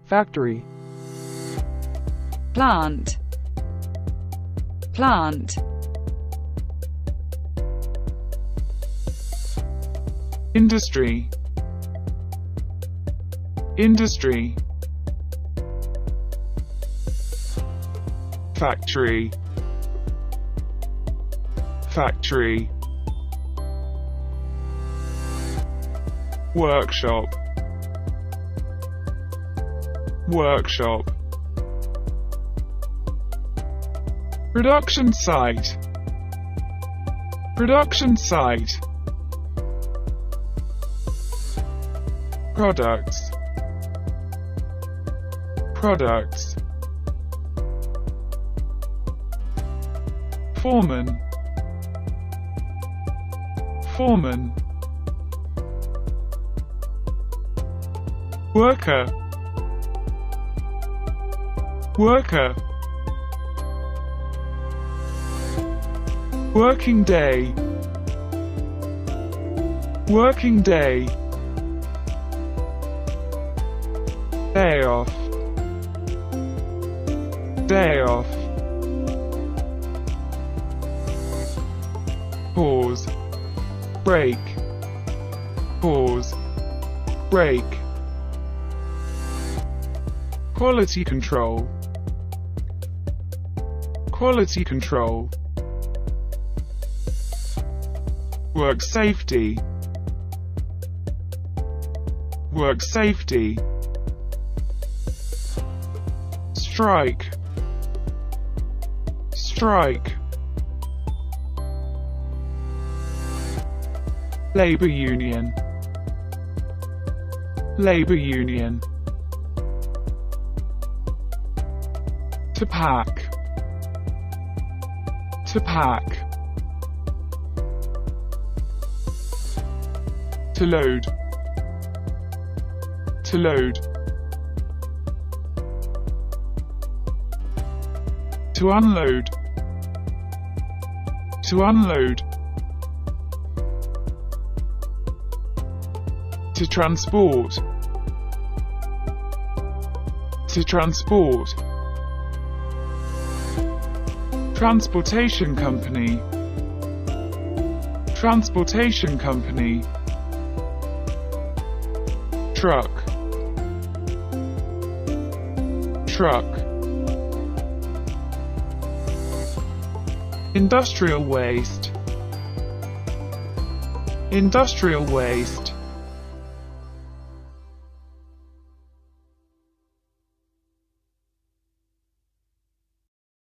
factory, plant, plant, industry, industry, factory, factory, workshop, workshop, production site, production site, products, products, foreman, foreman, worker, worker, working day, working day, day off, day off, pause, break, pause, break, quality control, quality control, work safety, work safety, strike, strike, labor union, labor union, to pack, to pack, to load, to load, to unload, to unload, to transport, to transport, transportation company, transportation company, truck, truck, industrial waste, industrial waste,